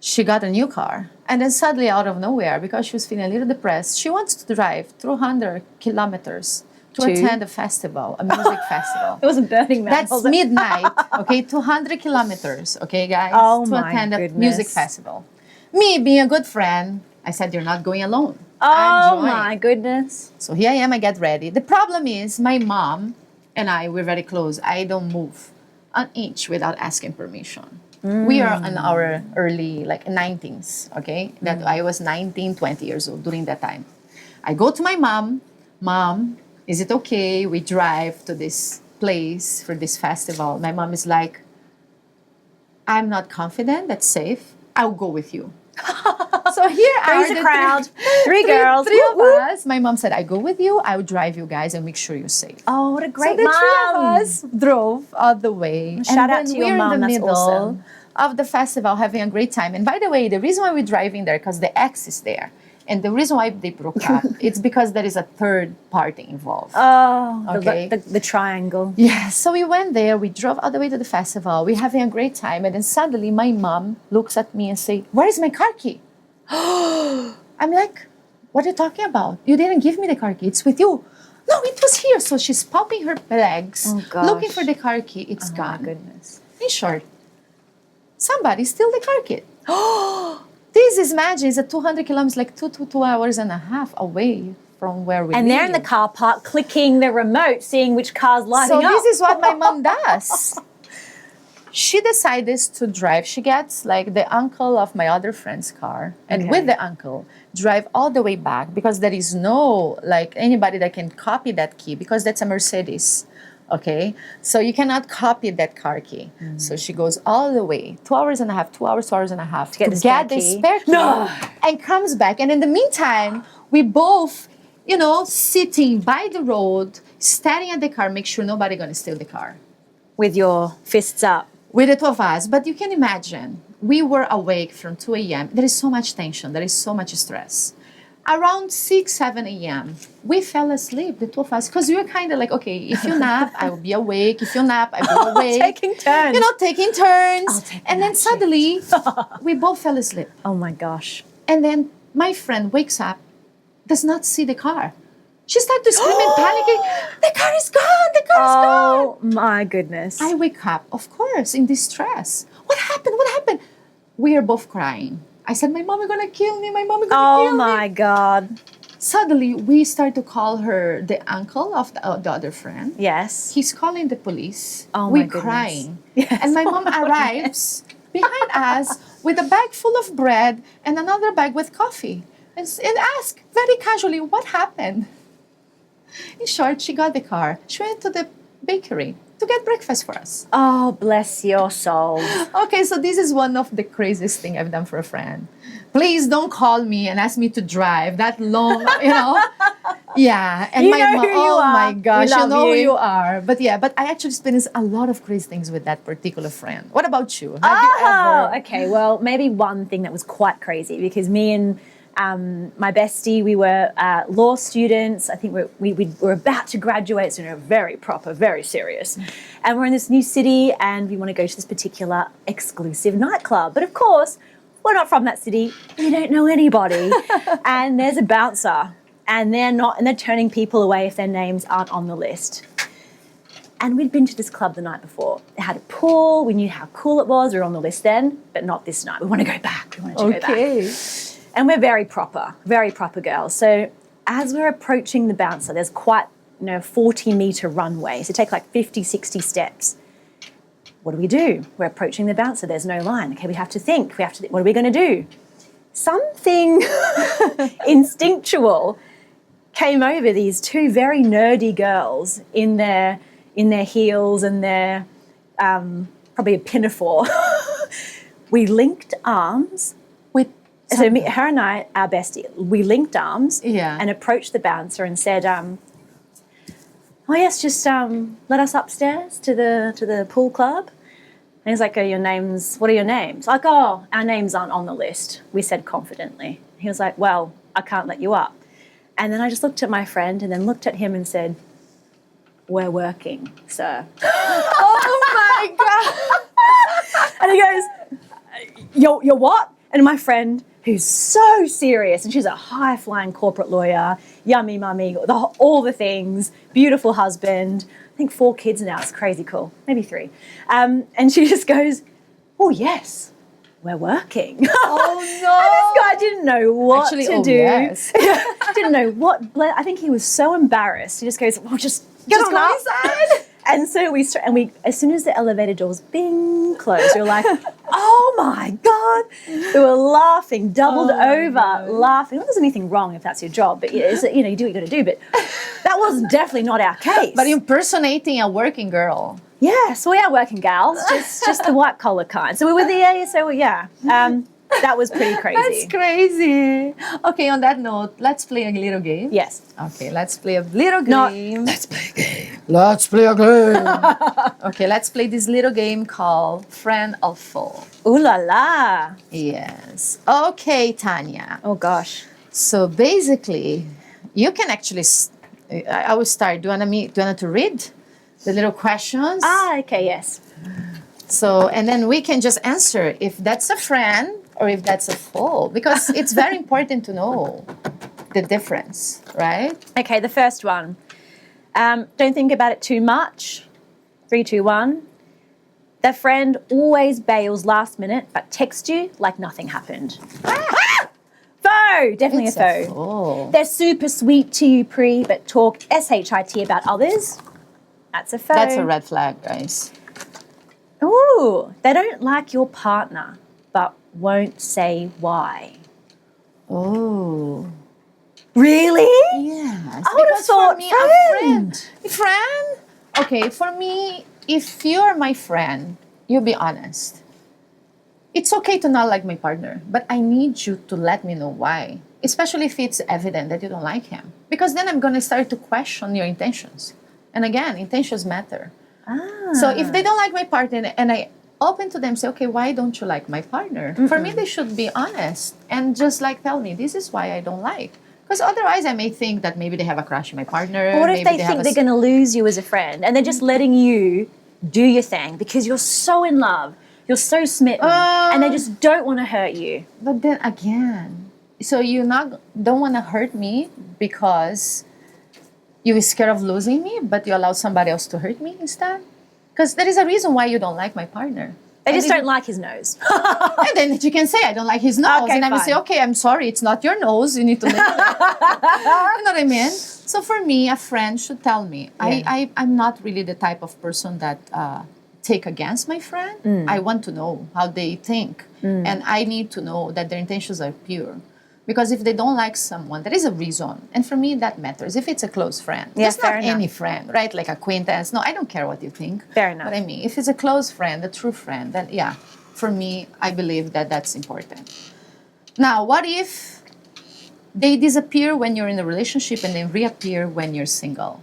she got a new car. And then suddenly, out of nowhere, because she was feeling a little depressed, she wants to drive 200 kilometers to attend a festival, a music festival. It was a Burning Man. That's midnight, okay? 200 kilometers, okay, guys? To attend a music festival. Me, being a good friend, I said, you're not going alone. Oh, my goodness. So here I am, I get ready. The problem is my mom and I, we're very close. I don't move an inch without asking permission. We are in our early, 19s, okay? That I was 19, 20 years old during that time. I go to my mom. Mom, is it okay? We drive to this place for this festival. My mom is like, I'm not confident that's safe. I'll go with you. So here are the crowd. Three girls. Three of us. My mom said, I go with you. I will drive you guys and make sure you're safe. Oh, what a great mom. So the mom. three of us drove all the way. Shout out to your mom. We're in the That's middle awesome. of the festival having a great time. And by the way, the reason why we're driving there, because the ex is there. And the reason why they broke up, it's because there is a third party involved. Oh, okay. the triangle. Yeah, so we went there, we drove all the way to the festival, we're having a great time, and then suddenly my mom looks at me and say, where is my car key? I'm like, what are you talking about? You didn't give me the car key, it's with you. No, it was here. So she's popping her legs, looking for the car key, it's gone. My goodness. In short, somebody steal the car key. This is imagine, it's 200 kilometers, like 2 hours and a half away from where we live. And they're in the car park clicking the remote, seeing which car's lighting up. So this is what my mom does. She decided to drive. She gets like the uncle of my other friend's car, and with the uncle, drive all the way back because there is no like anybody that can copy that key because that's a Mercedes. Okay, so you cannot copy that car key. So she goes all the way, 2 hours and a half, 2 hours, 2 hours and a half to get the spare key and comes back. And in the meantime, we both, sitting by the road, staring at the car, make sure nobody gonna steal the car. With your fists up. With the two of us. But you can imagine, we were awake from 2 a.m. There is so much tension, there is so much stress. Around 6, 7 a.m., we fell asleep, the two of us, because we were kind of like, okay, if you nap, I will be awake. If you nap, I will be awake. Taking turns. Taking turns. And then suddenly, we both fell asleep. Oh my gosh. And then my friend wakes up, does not see the car. She started to scream and panicking. The car is gone, the car is gone. Oh my goodness. I wake up, of course, in distress. What happened? What happened? We are both crying. I said, my mom is going to kill me. My mom is going to kill me. Oh, my God. Suddenly, we start to call her the uncle of the other friend. Yes. He's calling the police. Oh, We're my goodness. crying. Yes. And my mom arrives behind us with a bag full of bread and another bag with coffee. And asked very casually, what happened? In short, she got the car. She went to the bakery to to get breakfast for us. Oh, bless your soul. Okay, so this is one of the craziest thing I've done for a friend. Please don't call me and ask me to drive that long, you know. Yeah, and You my know mom, who you oh are. my gosh, We you love know who you. you are. But yeah, but I actually experienced a lot of crazy things with that particular friend. What about you? Have you ever? Okay, well, maybe one thing that was quite crazy because me and my bestie, we were law students. I think we were about to graduate, so we were very proper, very serious. And we're in this new city and we want to go to this particular exclusive nightclub. But of course, we're not from that city. We don't know anybody. And there's a bouncer and they're turning people away if their names aren't on the list. And we'd been to this club the night before. It had a pool. We knew how cool it was. We were on the list then, but not this night. We want to go back. We wanted to go back. And we're very proper girls. So as we're approaching the bouncer, there's quite, 40-meter runway. So take like 50, 60 steps. What do? We're approaching the bouncer. There's no line. Okay, we have to think. What are we going to do? Something instinctual came over these two very nerdy girls in their heels and their probably a pinafore. We linked arms. So her and I, our bestie, we linked arms and approached the bouncer and said, "Oh yes, just let us upstairs to the pool club." And he's like, "What are your names?" Like, "Oh, our names aren't on the list," we said confidently. He was like, "Well, I can't let you up." And then I just looked at my friend and then looked at him and said, "We're working, sir." Oh my God. And he goes, You're what? And my friend, who's so serious, and she's a high-flying corporate lawyer, yummy mummy, all the things, beautiful husband, I think 4 kids now, it's crazy cool, maybe 3. And she just goes, "Oh yes, we're working." Oh no. And this guy didn't know what to do. Yes. Didn't know what. I think he was so embarrassed. He just goes, "Well, just get on go up." inside. And so we as soon as the elevator doors bing closed, we were like, "Oh my God!" We were laughing, doubled over, laughing. Well, there's anything wrong if that's your job, but you do what you got to do. But that was definitely not our case. But impersonating a working girl. Yeah, so we are working gals, just the white collar kind. So we were that was pretty crazy. That's crazy. Okay, on that note, let's play a little game. Yes. Okay, let's play a little game. Let's play a game. Let's play a game. Okay, let's play this little game called Friend or Foe. Ooh la la. Yes. Okay, Tanya. Oh gosh. So basically, you can actually. I will start. Do you want to read the little questions? Okay, yes. So, and then we can just answer if that's a friend or if that's a foe, because it's very important to know the difference, right? Okay, the first one. Don't think about it too much. 3, 2, 1. The friend always bails last minute, but texts you like nothing happened. Foe! Definitely It's a foe. foe. They're super sweet to you, but talk SHIT about others. That's a foe. That's a red flag, guys. Ooh, they don't like your partner, but won't say why. Oh. Really? Yes. I would have Because thought for me, friend. a friend. Okay, for me, if you're my friend, you be honest. It's okay to not like my partner, but I need you to let me know why. Especially if it's evident that you don't like him. Because then I'm going to start to question your intentions. And again, intentions matter. So if they don't like my partner and I open to them, say, okay, why don't you like my partner? For me, they should be honest and just tell me, this is why I don't like. Because otherwise I may think that maybe they have a crush on my partner. But what if maybe they think they're going to lose you as a friend and they're just letting you do your thing because you're so in love, you're so smitten, and they just don't want to hurt you? But then again, so you don't want to hurt me because you're scared of losing me, but you allow somebody else to hurt me instead? Because there is a reason why you don't like my partner. They just don't like his nose. And then you can say, I don't like his nose. Okay, and I will fine. say, okay, I'm sorry, it's not your nose. You need to live with it. You know what I mean? So for me, a friend should tell me. Yeah. I'm not really the type of person that take against my friend. I want to know how they think. And I need to know that their intentions are pure. Because if they don't like someone, there is a reason. And for me, that matters. If it's a close friend, Yeah, just fair not enough. any friend, right? Like acquaintance. No, I don't care what you think. Fair enough. But I mean, if it's a close friend, a true friend, then yeah, for me, I believe that that's important. Now, what if they disappear when you're in a relationship and then reappear when you're single?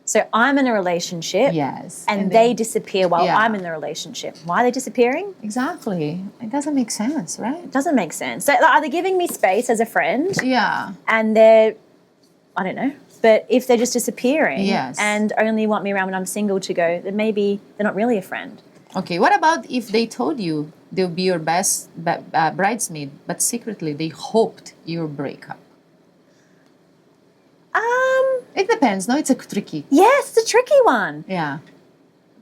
So I'm in a relationship. Yes. And then- they disappear while Yeah. I'm in the relationship. Why are they disappearing? Exactly. It doesn't make sense, right? It doesn't make sense. So are they giving me space as a friend? Yeah. And they're, I don't know, but if they're just disappearing Yes. and only want me around when I'm single to go, then maybe they're not really a friend. Okay, what about if they told you they'll be your best bridesmaid, but secretly they hoped you'll break up? It depends. No, it's a tricky. Yes, it's a tricky one. Yeah,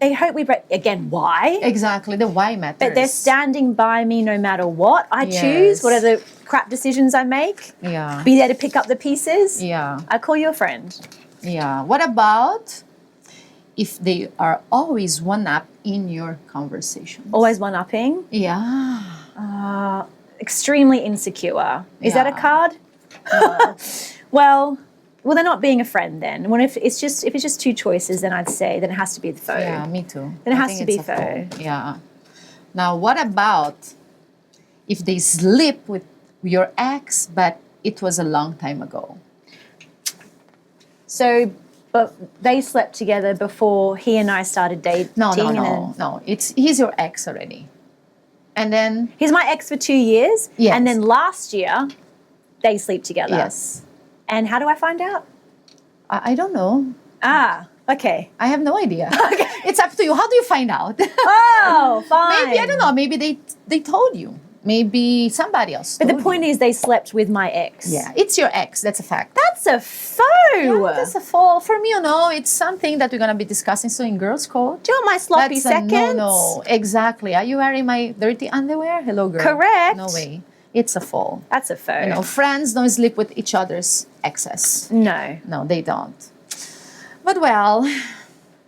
They hope we break. Again, why? exactly. The why matters. But they're standing by me no matter what I Yes. choose, whatever crap decisions I make. Yeah. Be there to pick up the pieces. Yeah. I call you a friend. Yeah. What about if they are always one up in your conversation? Always one-upping. Yeah. Extremely insecure. Is that a Yeah. card? Well, they're not being a friend then. When if it's just two choices, then I'd say then it has to be the foe. Yeah, me too. Then it I has think to be it's a foe. foe. Yeah. Now, what about if they sleep with your ex, but it was a long time ago? So, but they slept together before he and I started dating. No. He's your ex already, and then He's my ex for 2 years. Yes. And then last year, they sleep together. yes, And how do I find out? I don't know. Okay. I have no idea. It's up to you. How do you find out? Oh, fine. Maybe I don't know. Maybe they told you. Maybe somebody else. But the told point you. is they slept with my ex. Yeah, it's your ex. That's a fact. That's a foe. Yeah, that's a fall. For me, it's something that we're gonna be discussing soon in Girls Code. Do you want my sloppy That's seconds? no. Exactly. Are you wearing my dirty underwear? Hello, girl. Correct. No way. It's a fall. That's a foe. Friends don't sleep with each other's exes. No. No, they don't. But well,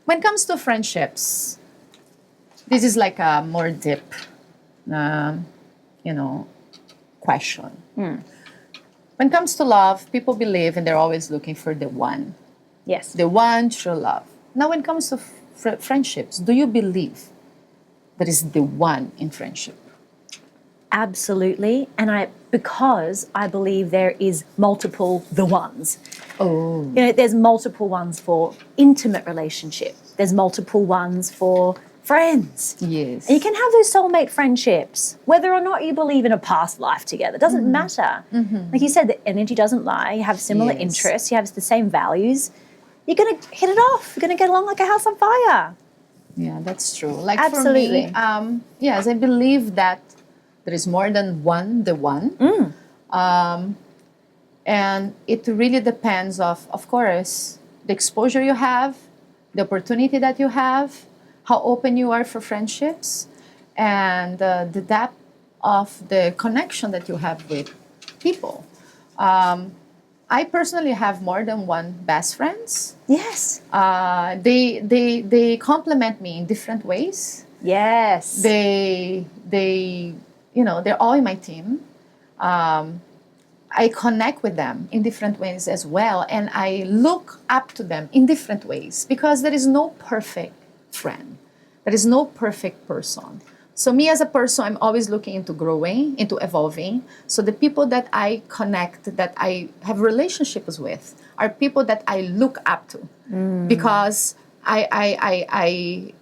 when it comes to friendships, this is like a more deep, question. When it comes to love, people believe and they're always looking for the one. Yes. The one true love. Now, when it comes to friendships, do you believe there is the one in friendship? Absolutely. And because I believe there is multiple the ones. Oh. There's multiple ones for intimate relationship. There's multiple ones for friends. Yes. And you can have those soulmate friendships, whether or not you believe in a past life together. It doesn't matter. Like you said, the energy doesn't lie. You have similar Yes. interests. You have the same values. You're going to hit it off. You're going to get along like a house on fire. Yeah, that's true. Like Absolutely. for me, yes, I believe that there is more than one, the one. And it really depends of course, the exposure you have, the opportunity that you have, how open you are for friendships, and the depth of the connection that you have with people. I personally have more than one best friends. Yes. They complement me in different ways. Yes. They're all in my team. I connect with them in different ways as well, and I look up to them in different ways because there is no perfect friend. There is no perfect person. So me as a person, I'm always looking into growing, into evolving. So the people that I connect, that I have relationships with, are people that I look up to, because I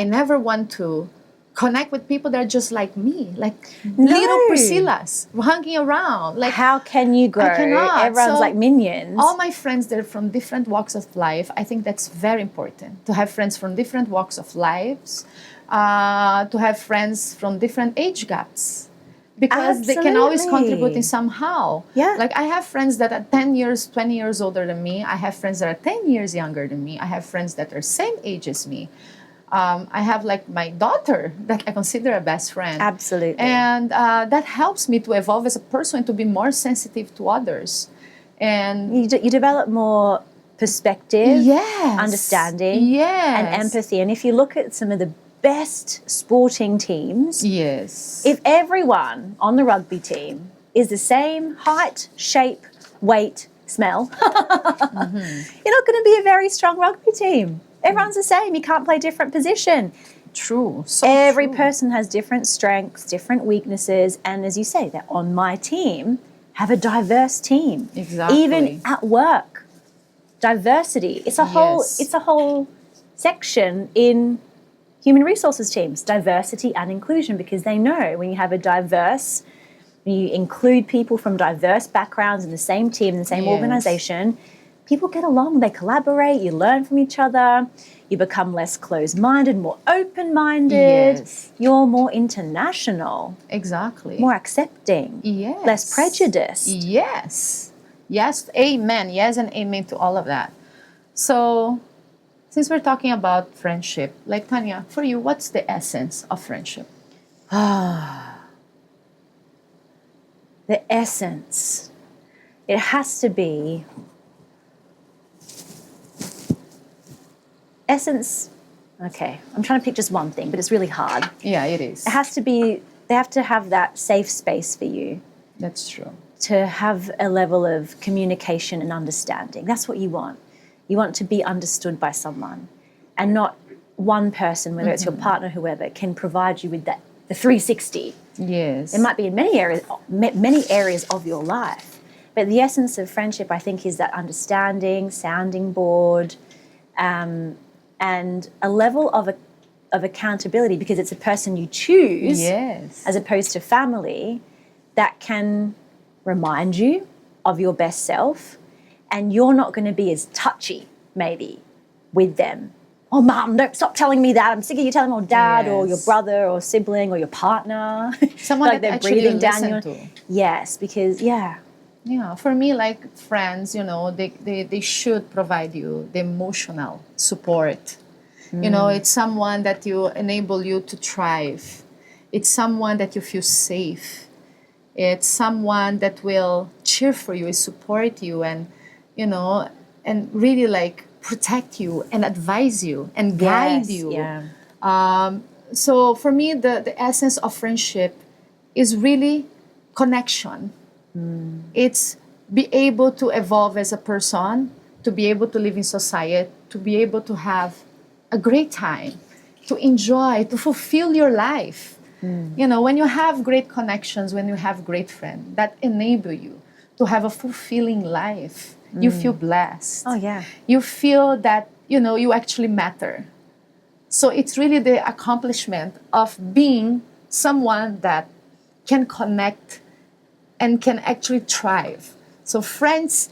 never want to connect with people that are just like me, like little Priscillas hanging around. Like, how can you grow? I cannot. Everyone's So, like minions. all my friends, they're from different walks of life. I think that's very important, to have friends from different walks of lives, to have friends from different age gaps, because they can always Absolutely. contribute in somehow. Yeah. Like I have friends that are 10 years, 20 years older than me. I have friends that are 10 years younger than me. I have friends that are same age as me. I have like my daughter that I consider a best friend. Absolutely. And that helps me to evolve as a person and to be more sensitive to others. And you develop more perspective, yes, understanding, yes, and empathy. And if you look at some of the best sporting teams, yes, if everyone on the rugby team is the same height, shape, weight, smell, you're not going to be a very strong rugby team. Everyone's the same. You can't play different position. True. So Every true. person has different strengths, different weaknesses, and as you say, they're on my team, have a diverse team. Exactly. Even at work, diversity. It's a whole section in human resources teams, diversity and inclusion, because they know when you have a diverse, when you include people from diverse backgrounds in the same team, in the same organization, people get along, they collaborate, you learn from each other, you become less closed-minded, more open-minded, you're more international. Exactly. More accepting. Yes. Less prejudiced. Yes. Yes, amen. Yes, and amen to all of that. So, since we're talking about friendship, like Tanya, for you, what's the essence of friendship? The essence. It has to be essence. Okay, I'm trying to pick just one thing, but it's really hard. Yeah, it is. It has to be, they have to have that safe space for you. That's true. To have a level of communication and understanding. That's what you want. You want to be understood by someone, and not one person, whether it's your partner, whoever, can provide you with that, the 360. Yes. It might be in many areas of your life. But the essence of friendship, I think, is that understanding, sounding board, and a level of accountability, because it's a person you choose, as opposed to family, that can remind you of your best self, and you're not going to be as touchy, maybe, with them. Oh, Mum, don't stop telling me that. I'm sick of you telling me, or Dad, or your brother, or sibling, or your partner. Someone like that they're actually breathing down listen your. to. Yes, because Yeah, for me, like friends, they should provide you the emotional support. It's someone that you enable you to thrive. It's someone that you feel safe. It's someone that will cheer for you, support you, and really like protect you and advise you and guide you. So for me, the essence of friendship is really connection. It's be able to evolve as a person, to be able to live in society, to be able to have a great time, to enjoy, to fulfill your life. When you have great connections, when you have great friends, that enable you to have a fulfilling life. You feel blessed. Oh, yeah. You feel that, you actually matter. So it's really the accomplishment of being someone that can connect and can actually thrive. So friends,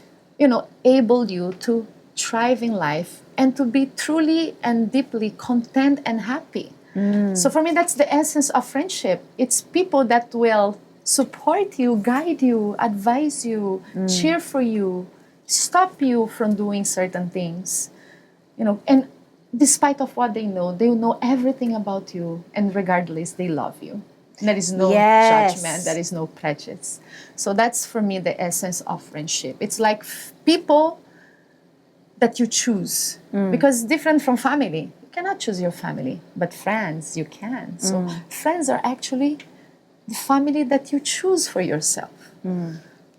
able you to thrive in life and to be truly and deeply content and happy. So for me, that's the essence of friendship. It's people that will support you, guide you, advise you, cheer for you, stop you from doing certain things. And despite of what they know everything about you, and regardless, they love you. And there is no judgment, there is no prejudice. So that's for me the essence of friendship. It's like people that you choose, because different from family. You cannot choose your family, but friends, you can. So friends are actually the family that you choose for yourself.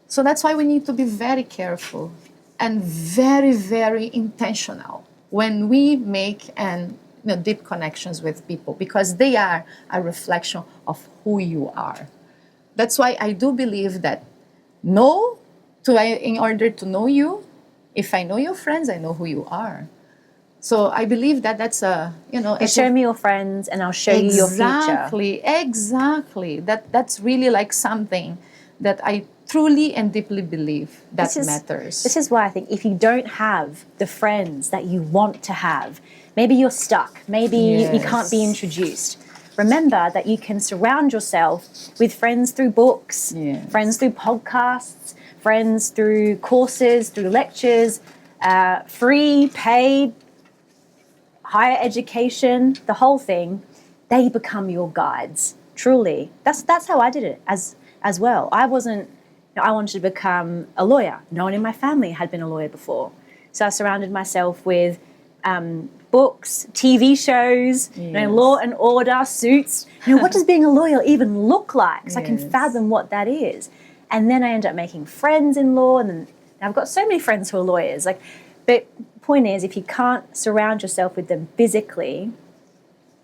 So that's why we need to be very careful and very, very intentional when we make deep connections with people, because they are a reflection of who you are. That's why I do believe that in order to know you, if I know your friends, I know who you are. So I believe that that's show me your friends and I'll show you your future. Exactly. That's really like something that I truly and deeply believe that matters. This is why I think if you don't have the friends that you want to have, maybe you're stuck, maybe you can't be introduced. Remember that you can surround yourself with friends through books, friends through podcasts, friends through courses, through lectures, free, paid, higher education, the whole thing. They become your guides, truly. That's how I did it as well. I wanted to become a lawyer. No one in my family had been a lawyer before. So I surrounded myself with books, TV shows, Law and Order, Suits. What does being a lawyer even look like? So I can fathom what that is. And then I end up making friends in law, and then I've got so many friends who are lawyers. But the point is, if you can't surround yourself with them physically,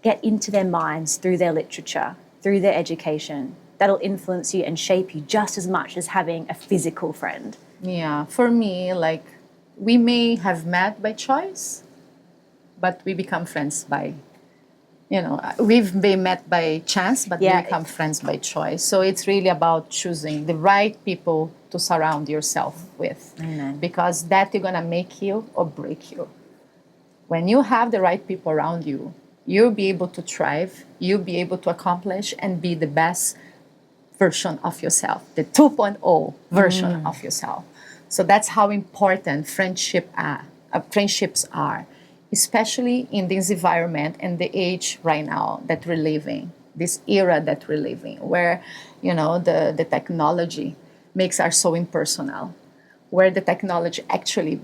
get into their minds through their literature, through their education. That'll influence you and shape you just as much as having a physical friend. Yeah, for me, like, we may have met by choice, but we become friends by, we've been met by chance, but we become friends by choice. So it's really about choosing the right people to surround yourself with. Amen. Because that is going to make you or break you. When you have the right people around you, you'll be able to thrive, you'll be able to accomplish and be the best version of yourself, the 2.0 version of yourself. So that's how important friendships are, especially in this environment and the age right now that we're living, this era that we're living, where, the technology makes us so impersonal, where the technology actually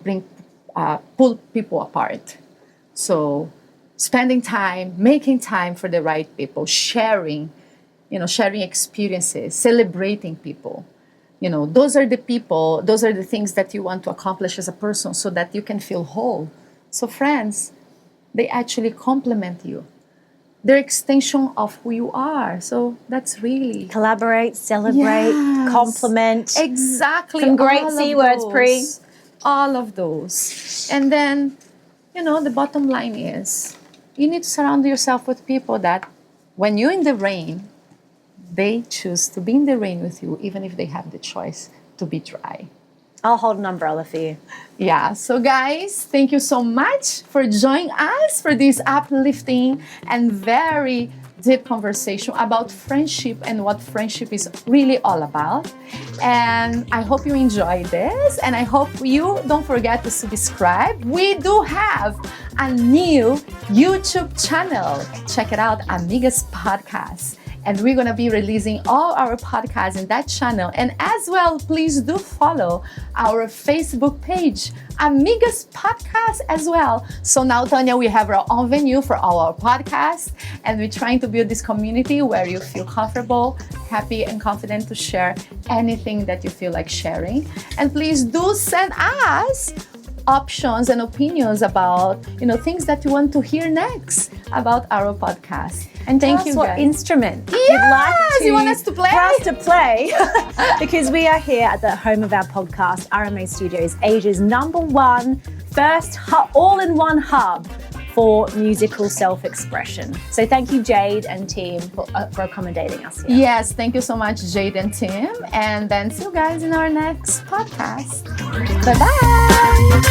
pull people apart. So spending time, making time for the right people, sharing experiences, celebrating people. Those are the people, those are the things that you want to accomplish as a person so that you can feel whole. So friends, they actually complement you. They're extension of who you are. So that's really... Collaborate, celebrate, compliment. Exactly. Some great C words, Pri. All of those. And then, the bottom line is, you need to surround yourself with people that when you're in the rain, they choose to be in the rain with you, even if they have the choice to be dry. I'll hold an umbrella for you. Yeah, so guys, thank you so much for joining us for this uplifting and very deep conversation about friendship and what friendship is really all about. And I hope you enjoyed this, and I hope you don't forget to subscribe. We do have a new YouTube channel. Check it out, Amigas Podcast. And we're going to be releasing all our podcasts in that channel. And as well, please do follow our Facebook page, Amigas Podcast as well. So now, Tanya, we have our own venue for all our podcasts. And we're trying to build this community where you feel comfortable, happy, and confident to share anything that you feel like sharing. And please do send us options and opinions about, things that you want to hear next about our podcast. And thank tell you us what guys. Instrument Yes, you'd like you want us to play? For us to play, because we are here at the home of our podcast, RMA Studios, Asia's #1 first all-in-one hub for musical self-expression. So thank you, Jade and team, for accommodating us here. Yes, thank you so much, Jade and Tim. And then see you guys in our next podcast. Bye-bye.